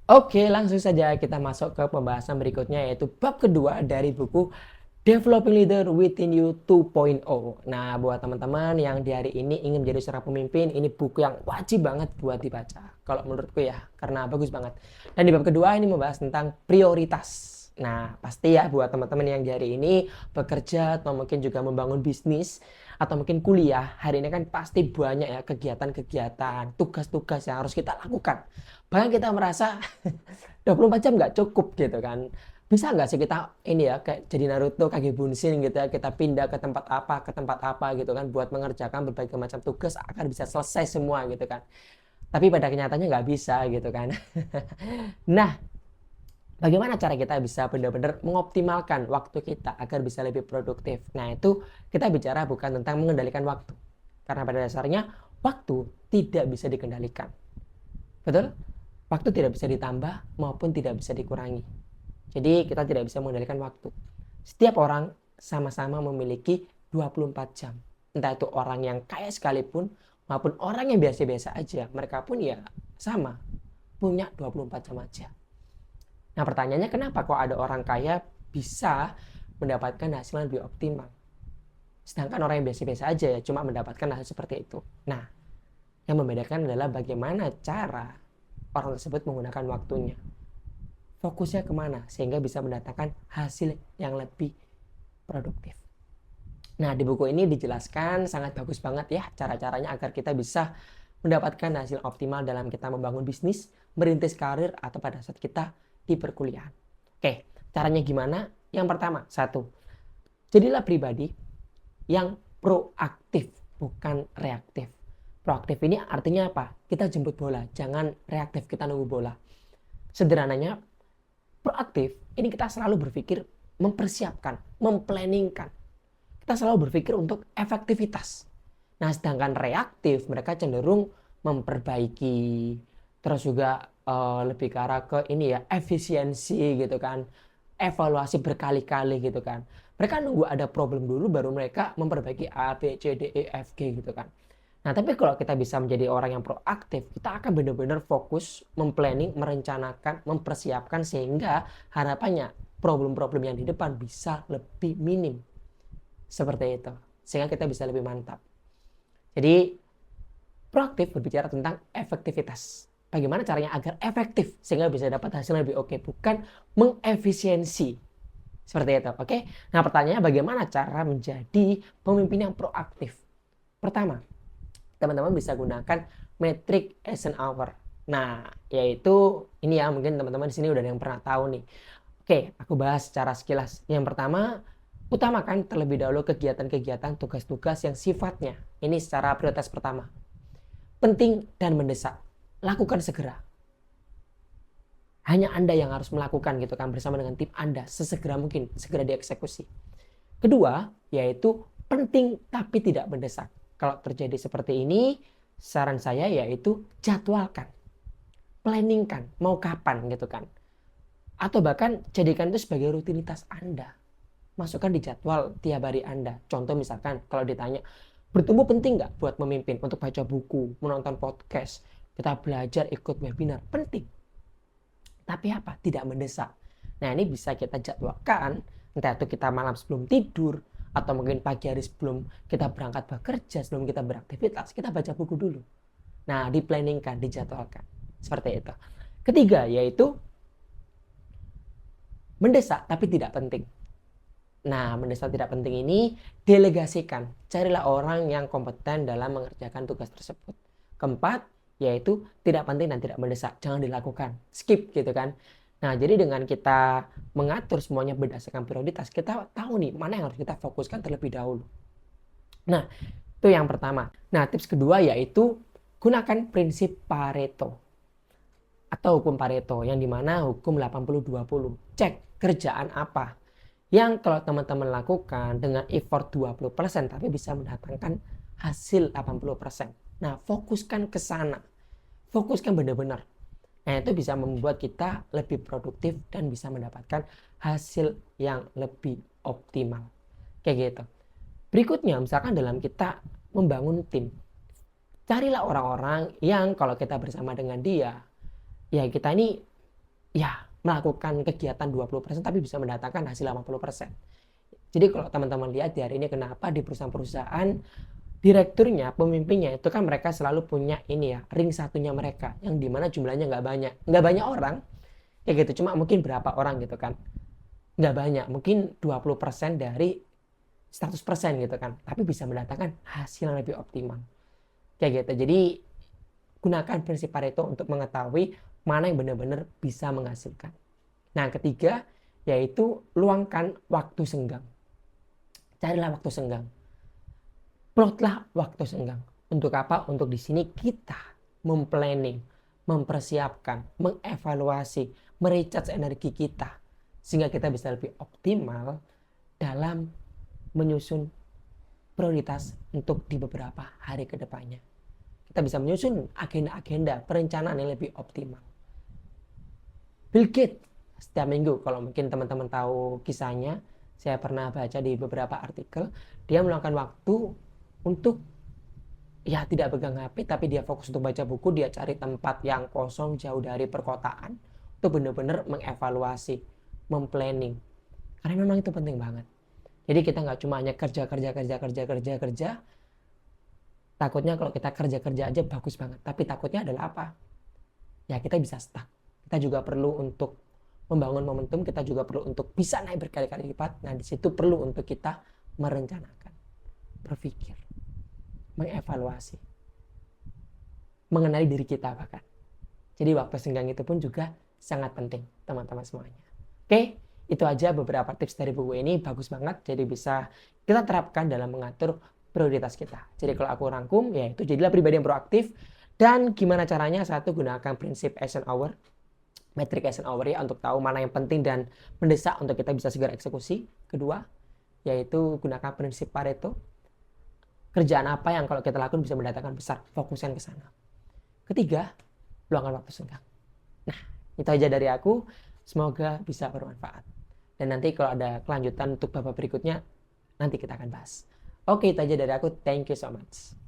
Oke, langsung saja kita masuk ke pembahasan berikutnya yaitu bab kedua dari buku Developing Leader Within You 2.0. Nah, buat teman-teman yang di hari ini ingin menjadi seorang pemimpin, ini buku yang wajib banget buat dibaca. Kalau menurutku ya, karena bagus banget. Dan di bab kedua ini membahas tentang prioritas. Nah, pasti ya buat teman-teman yang di hari ini bekerja atau mungkin juga membangun bisnis atau mungkin kuliah, hari ini kan pasti banyak ya kegiatan-kegiatan, tugas-tugas yang harus kita lakukan. Bahkan kita merasa 24 jam nggak cukup gitu kan. Bisa nggak sih kita ini ya kayak jadi Naruto Kage Bunshin gitu ya, kita pindah ke tempat apa gitu kan buat mengerjakan berbagai macam tugas akan bisa selesai semua gitu kan. Tapi pada kenyataannya nggak bisa gitu kan. Nah, bagaimana cara kita bisa benar-benar mengoptimalkan waktu kita agar bisa lebih produktif? Nah, itu kita bicara bukan tentang mengendalikan waktu. Karena pada dasarnya waktu tidak bisa dikendalikan. Betul? Waktu tidak bisa ditambah maupun tidak bisa dikurangi. Jadi kita tidak bisa mengendalikan waktu. Setiap orang sama-sama memiliki 24 jam. Entah itu orang yang kaya sekalipun maupun orang yang biasa-biasa aja. Mereka pun ya sama, punya 24 jam aja. Nah pertanyaannya kenapa kok ada orang kaya bisa mendapatkan hasil yang lebih optimal? Sedangkan orang yang biasa-biasa aja ya cuma mendapatkan hasil seperti itu. Nah, yang membedakan adalah bagaimana cara orang tersebut menggunakan waktunya. Fokusnya kemana sehingga bisa mendatangkan hasil yang lebih produktif. Nah, di buku ini dijelaskan sangat bagus banget ya cara-caranya agar kita bisa mendapatkan hasil optimal dalam kita membangun bisnis, merintis karir, atau pada saat kita di perkuliahan. Oke, caranya gimana? Yang pertama, satu, jadilah pribadi yang proaktif, bukan reaktif. Proaktif ini artinya apa? Kita jemput bola, jangan reaktif, kita nunggu bola. Sederhananya, proaktif ini kita selalu berpikir mempersiapkan, memplanningkan. Kita selalu berpikir untuk efektivitas. Nah, sedangkan reaktif mereka cenderung memperbaiki, terus juga lebih ke arah ke ini ya, efisiensi gitu kan. Evaluasi berkali-kali gitu kan. Mereka nunggu ada problem dulu baru mereka memperbaiki A, B, C, D, E, F, G gitu kan. Nah, tapi kalau kita bisa menjadi orang yang proaktif, kita akan benar-benar fokus, memplanning, merencanakan, mempersiapkan sehingga harapannya problem-problem yang di depan bisa lebih minim. Seperti itu. Sehingga kita bisa lebih mantap. Jadi, proaktif berbicara tentang efektivitas. Bagaimana caranya agar efektif sehingga bisa dapat hasil yang lebih oke, bukan mengefisiensi. Seperti itu, oke? Nah, pertanyaannya bagaimana cara menjadi pemimpin yang proaktif? Pertama, teman-teman bisa gunakan metric as an hour. Nah, yaitu ini ya, mungkin teman-teman di sini udah ada yang pernah tahu nih. Oke, aku bahas secara sekilas. Yang pertama, utamakan terlebih dahulu kegiatan-kegiatan tugas-tugas yang sifatnya ini secara prioritas pertama penting dan mendesak. Lakukan segera. Hanya Anda yang harus melakukan gitu kan bersama dengan tim Anda sesegera mungkin, segera dieksekusi. Kedua, yaitu penting tapi tidak mendesak. Kalau terjadi seperti ini, saran saya yaitu jadwalkan, planningkan, mau kapan gitu kan. Atau bahkan jadikan itu sebagai rutinitas Anda. Masukkan di jadwal tiap hari Anda. Contoh misalkan kalau ditanya, bertemu penting nggak buat memimpin untuk baca buku, menonton podcast, kita belajar ikut webinar, penting. Tapi apa? Tidak mendesak. Nah ini bisa kita jadwalkan, entah itu kita malam sebelum tidur, atau mungkin pagi hari sebelum kita berangkat bekerja, sebelum kita beraktivitas, kita baca buku dulu. Nah diplanningkan, dijadwalkan. Seperti itu. Ketiga yaitu mendesak tapi tidak penting. Nah, mendesak tidak penting ini delegasikan. Carilah orang yang kompeten dalam mengerjakan tugas tersebut. Keempat, yaitu tidak penting dan tidak mendesak. Jangan dilakukan. Skip gitu kan. Nah, jadi dengan kita mengatur semuanya berdasarkan prioritas, kita tahu nih mana yang harus kita fokuskan terlebih dahulu. Nah, itu yang pertama. Nah, tips kedua yaitu gunakan prinsip Pareto atau hukum Pareto yang dimana hukum 80-20. Cek kerjaan apa yang kalau teman-teman lakukan dengan effort 20% tapi bisa mendatangkan hasil 80%. Nah, fokuskan ke sana. Fokuskan benar-benar. Nah, itu bisa membuat kita lebih produktif dan bisa mendapatkan hasil yang lebih optimal. Kayak gitu. Berikutnya, misalkan dalam kita membangun tim. Carilah orang-orang yang kalau kita bersama dengan dia, ya kita ini ya melakukan kegiatan 20% tapi bisa mendatangkan hasil 80%. Jadi kalau teman-teman lihat di hari ini kenapa di perusahaan-perusahaan direkturnya, pemimpinnya itu kan mereka selalu punya ini ya, ring satunya mereka yang dimana jumlahnya nggak banyak orang kayak gitu, cuma mungkin berapa orang gitu kan, nggak banyak, mungkin 20% dari 100% gitu kan, tapi bisa mendatangkan hasil yang lebih optimal kayak gitu. Jadi gunakan prinsip Pareto untuk mengetahui mana yang benar-benar bisa menghasilkan. Nah, ketiga yaitu luangkan waktu senggang. Carilah waktu senggang. Plotlah waktu senggang. Untuk apa? Untuk di sini kita memplanning, mempersiapkan, mengevaluasi, merecharge energi kita sehingga kita bisa lebih optimal dalam menyusun prioritas untuk di beberapa hari ke depannya. Kita bisa menyusun agenda-agenda perencanaan yang lebih optimal. Bill Gates setiap minggu, kalau mungkin teman-teman tahu kisahnya, saya pernah baca di beberapa artikel, dia meluangkan waktu untuk ya tidak pegang HP, tapi dia fokus untuk baca buku, dia cari tempat yang kosong jauh dari perkotaan untuk benar-benar mengevaluasi, memplanning. Karena memang itu penting banget. Jadi kita nggak cuma hanya kerja. Takutnya kalau kita kerja aja bagus banget, tapi takutnya adalah apa? Ya kita bisa stuck. Kita juga perlu untuk membangun momentum, kita juga perlu untuk bisa naik berkali-kali lipat. Nah, di situ perlu untuk kita merencanakan, berpikir, mengevaluasi, mengenali diri kita bahkan. Jadi waktu senggang itu pun juga sangat penting, teman-teman semuanya. Oke, itu aja beberapa tips dari buku ini, bagus banget. Jadi bisa kita terapkan dalam mengatur prioritas kita. Jadi kalau aku rangkum, yaitu jadilah pribadi yang proaktif. Dan gimana caranya? Satu, gunakan prinsip action hour, metric action hour ya, untuk tahu mana yang penting dan mendesak untuk kita bisa segera eksekusi. Kedua, yaitu gunakan prinsip Pareto. Kerjaan apa yang kalau kita lakukan bisa mendatangkan besar, fokuskan ke sana. Ketiga, luangkan waktu senggang. Nah, itu aja dari aku. Semoga bisa bermanfaat. Dan nanti kalau ada kelanjutan untuk babak berikutnya, nanti kita akan bahas. Oke, itu aja dari aku. Thank you so much.